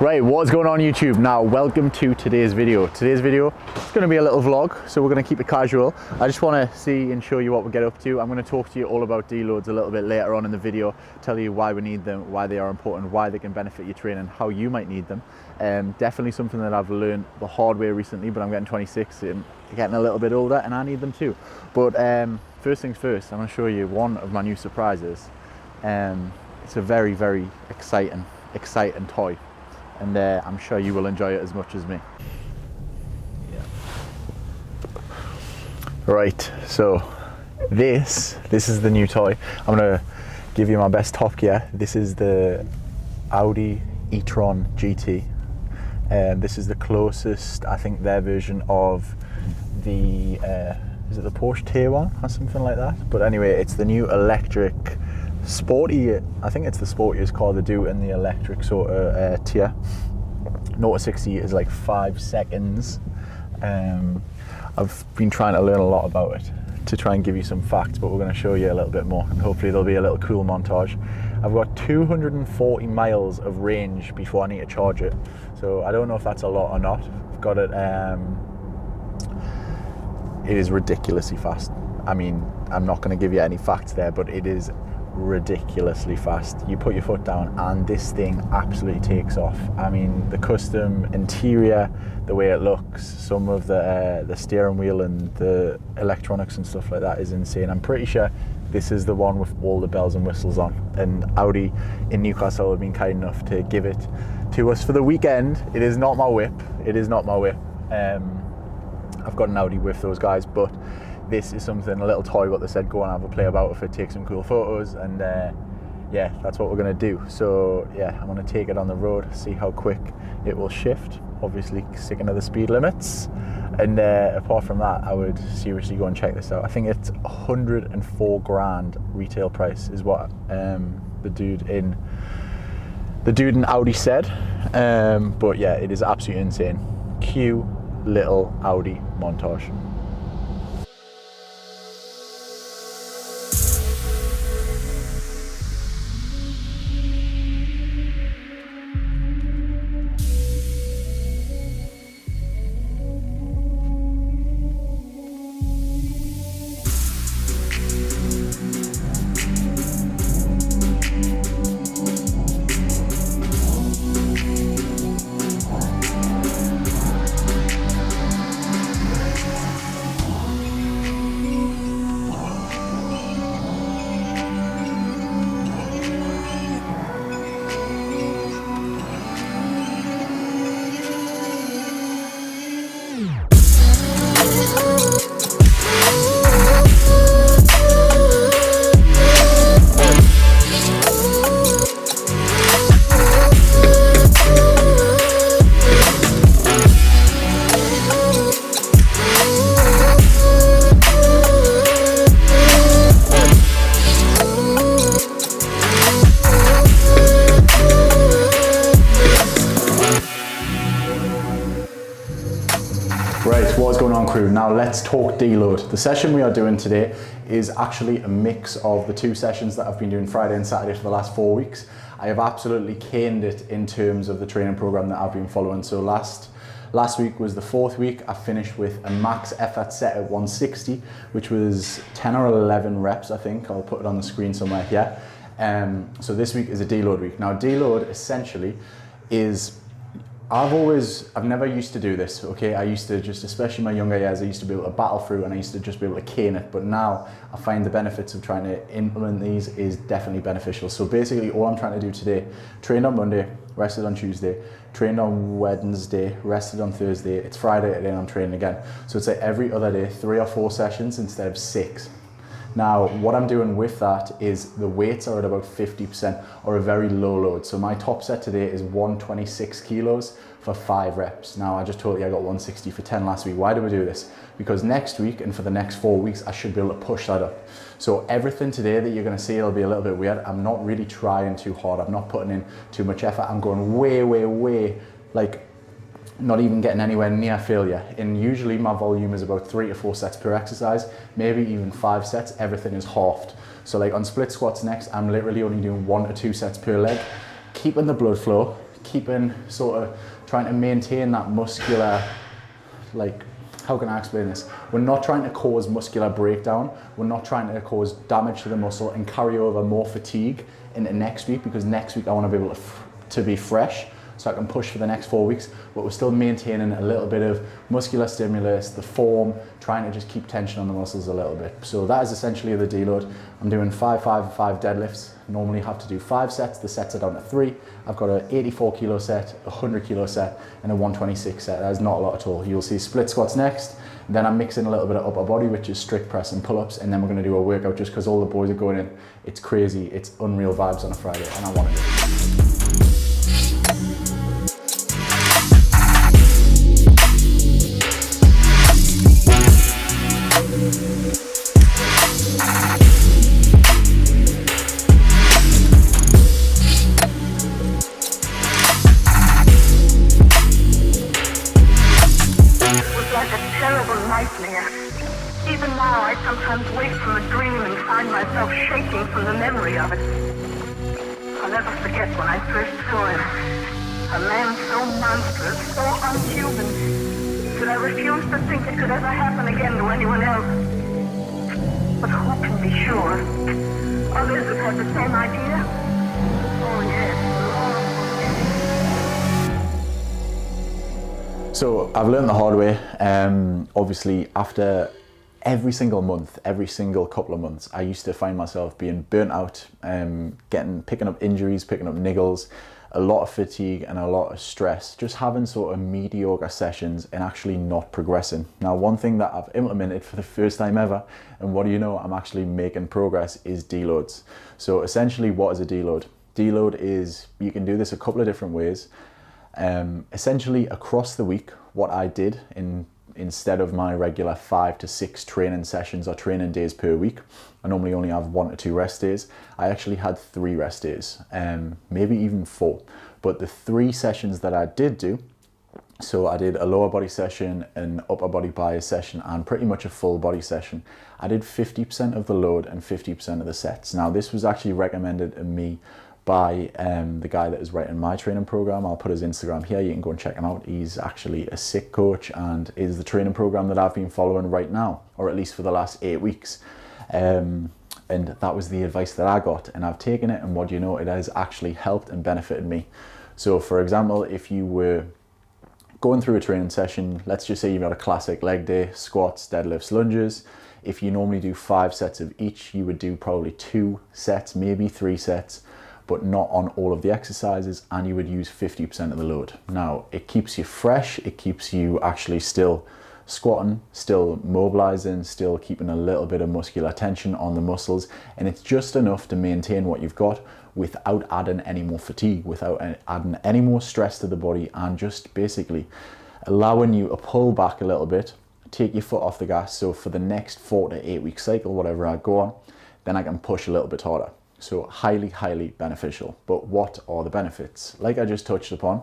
Right, what's going on YouTube? Now, welcome to today's video. Today's video is going to be a little vlog, so we're going to keep it casual. I just want to see and show you what we get up to. I'm going to talk to you all about deloads a little bit later on in the video, tell you why we need them, why they are important, why they can benefit your training, how you might need them. Definitely something that I've learned the hard way recently, but I'm getting 26 and getting a little bit older and I need them too. But first things first, I'm going to show you one of my new surprises. It's a very, very exciting toy. And I'm sure you will enjoy it as much as me. Right, so this is the new toy. I'm gonna give you my best top gear. This is the Audi e-tron GT. This is the closest, I think, their version of the, is it the Porsche Taycan or something like that? But anyway, it's the new electric sporty, I think it's the sportiest car they do in the electric sort of tier. 0 to 60 is like 5 seconds. I've been trying to learn a lot about it to try and give you some facts, but we're going to show you a little bit more and hopefully there'll be a little cool montage. I've got 240 miles of range before I need to charge it, so I don't know if that's a lot or not. I've got it, it is ridiculously fast. I mean, I'm not going to give you any facts there, but it is ridiculously fast. You put your foot down and this thing absolutely takes off. I mean, the custom interior, the way it looks, some of the steering wheel and the electronics and stuff like that is insane. I'm pretty sure this is the one with all the bells and whistles on, and Audi in Newcastle have been kind enough to give it to us for the weekend. It is not my whip. It is not my whip. I've got an Audi with those guys, but this is something, a little toy, what they said, go and have a play about with it, take some cool photos, and yeah, that's what we're going to do. So yeah, I'm going to take it on the road, see how quick it will shift, obviously sticking to the speed limits, and apart from that, I would seriously go and check this out. I think it's 104 grand retail price is what the dude in Audi said, but yeah, it is absolutely insane. Cue little Audi montage. What's going on, crew? Now let's talk deload. The session we are doing today is actually a mix of the 2 sessions that I've been doing Friday and Saturday for the last 4 weeks. I have absolutely caned it in terms of the training program that I've been following. So last week was the 4th week. I finished with a max effort set at 160, which was 10 or 11 reps, I think. I'll put it on the screen somewhere here. So this week is a deload week. Now deload essentially is, I've never used to do this, okay? I used to just, especially in my younger years, I used to be able to battle through and I used to just be able to cane it, but now I find the benefits of trying to implement these is definitely beneficial. So basically all I'm trying to do today, trained on Monday, rested on Tuesday, trained on Wednesday, rested on Thursday, it's Friday today and I'm training again. So it's like every other day, 3 or 4 sessions instead of 6. Now, what I'm doing with that is the weights are at about 50% or a very low load. So my top set today is 126 kilos for 5 reps. Now, I just told you I got 160 for 10 last week. Why do we do this? Because next week and for the next 4 weeks, I should be able to push that up. So everything today that you're gonna see, it'll be a little bit weird. I'm not really trying too hard. I'm not putting in too much effort. I'm going way, like, not even getting anywhere near failure. And usually my volume is about 3 to 4 sets per exercise, maybe even 5 sets, everything is halved. So like on split squats next, I'm literally only doing 1 to 2 sets per leg, keeping the blood flow, keeping trying to maintain that muscular, like, how can I explain this? We're not trying to cause muscular breakdown. We're not trying to cause damage to the muscle and carry over more fatigue into next week, because next week I want to be able to be fresh so I can push for the next 4 weeks, but we're still maintaining a little bit of muscular stimulus, the form, trying to just keep tension on the muscles a little bit. So that is essentially the deload. I'm doing 5, 5, 5 deadlifts. Normally have to do 5 sets. The sets are down to 3. I've got an 84 kilo set, a 100 kilo set, and a 126 set. That is not a lot at all. You'll see split squats next. Then I'm mixing a little bit of upper body, which is strict press and pull-ups, and then we're going to do a workout just because all the boys are going in. It's crazy. It's unreal vibes on a Friday, and I want to do it. Even now, I sometimes wake from a dream and find myself shaking from the memory of it. I'll never forget when I first saw him. A man so monstrous, so unhuman, that I refuse to think it could ever happen again to anyone else. But who can be sure? Others have had the same idea? Oh, yes. So I've learned the hard way. Obviously, after every single month, every single couple of months, I used to find myself being burnt out, picking up injuries, picking up niggles, a lot of fatigue and a lot of stress, just having sort of mediocre sessions and actually not progressing. Now, one thing that I've implemented for the first time ever, and what do you know, I'm actually making progress, is deloads. So essentially, what is a deload? Deload is, you can do this a couple of different ways. Essentially, across the week, what I did instead of my regular 5 to 6 training sessions or training days per week, I normally only have 1 to 2 rest days. I actually had 3 rest days, maybe even 4. But the 3 sessions that I did do, so I did a lower body session, an upper body bias session, and pretty much a full body session. I did 50% of the load and 50% of the sets. Now, this was actually recommended to me by the guy that is writing my training program. I'll put his Instagram here, you can go and check him out. He's actually a sick coach and is the training program that I've been following right now, or at least for the last 8 weeks. And that was the advice that I got, and I've taken it, and what do you know, it has actually helped and benefited me. So for example, if you were going through a training session, let's just say you've got a classic leg day, squats, deadlifts, lunges. If you normally do 5 sets of each, you would do probably 2 sets, maybe 3 sets, but not on all of the exercises, and you would use 50% of the load. Now, it keeps you fresh, it keeps you actually still squatting, still mobilizing, still keeping a little bit of muscular tension on the muscles, and it's just enough to maintain what you've got without adding any more fatigue, without adding any more stress to the body, and just basically allowing you to pull back a little bit, take your foot off the gas. So for the next 4 to 8 week cycle, whatever I go on, then I can push a little bit harder. So highly, highly beneficial. But what are the benefits? Like I just touched upon,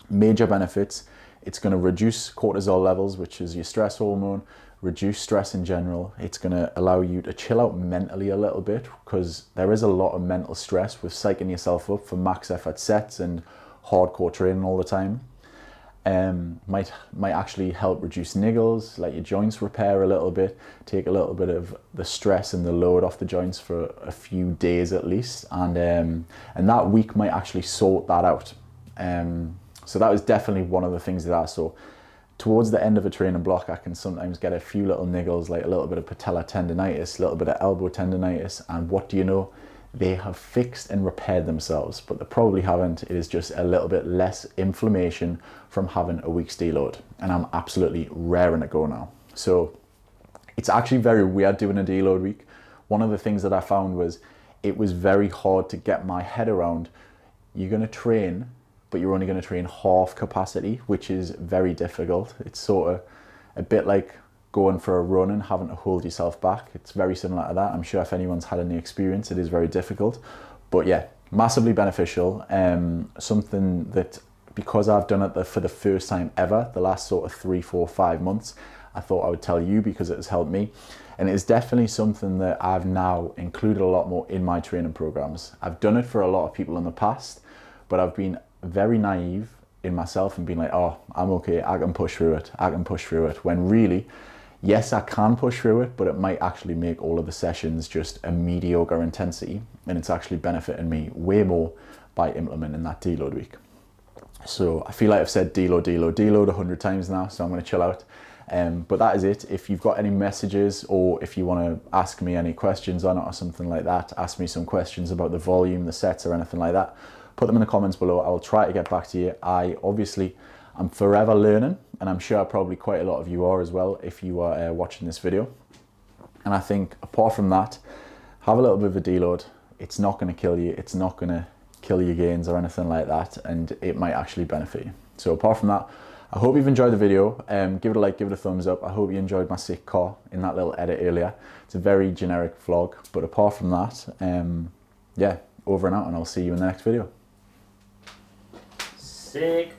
major benefits. It's going to reduce cortisol levels, which is your stress hormone, reduce stress in general. It's going to allow you to chill out mentally a little bit, because there is a lot of mental stress with psyching yourself up for max effort sets and hardcore training all the time. Might actually help reduce niggles, let your joints repair a little bit, take a little bit of the stress and the load off the joints for a few days at least, and that week might actually sort that out. So that was definitely one of the things that I saw. Towards the end of a training block, I can sometimes get a few little niggles, like a little bit of patella tendonitis, a little bit of elbow tendonitis, and what do you know? They have fixed and repaired themselves, but they probably haven't. It is just a little bit less inflammation from having a week's deload, and I'm absolutely raring to go now. So it's actually very weird doing a deload week. One of the things that I found was it was very hard to get my head around. You're going to train, but you're only going to train half capacity, which is very difficult. It's sort of a bit like going for a run and having to hold yourself back. It's very similar to that. I'm sure if anyone's had any experience, it is very difficult. But yeah, massively beneficial. Something that, because I've done it for the first time ever, the last sort of 3, 4, 5 months, I thought I would tell you because it has helped me. And it is definitely something that I've now included a lot more in my training programs. I've done it for a lot of people in the past, but I've been very naive in myself and being like, oh, I'm okay, I can push through it, when really, yes, I can push through it, but it might actually make all of the sessions just a mediocre intensity, and it's actually benefiting me way more by implementing that deload week. So I feel like I've said deload 100 times now, so I'm going to chill out. But that is it. If you've got any messages, or if you want to ask me any questions on it or something like that, ask me some questions about the volume, the sets, or anything like that, put them in the comments below. I will try to get back to you. I'm forever learning, and I'm sure probably quite a lot of you are as well if you are watching this video. And I think apart from that, have a little bit of a deload. It's not going to kill you. It's not going to kill your gains or anything like that, and it might actually benefit you. So apart from that, I hope you've enjoyed the video. Give it a like, give it a thumbs up. I hope you enjoyed my sick car in that little edit earlier. It's a very generic vlog, but apart from that, yeah, over and out, and I'll see you in the next video. Sick.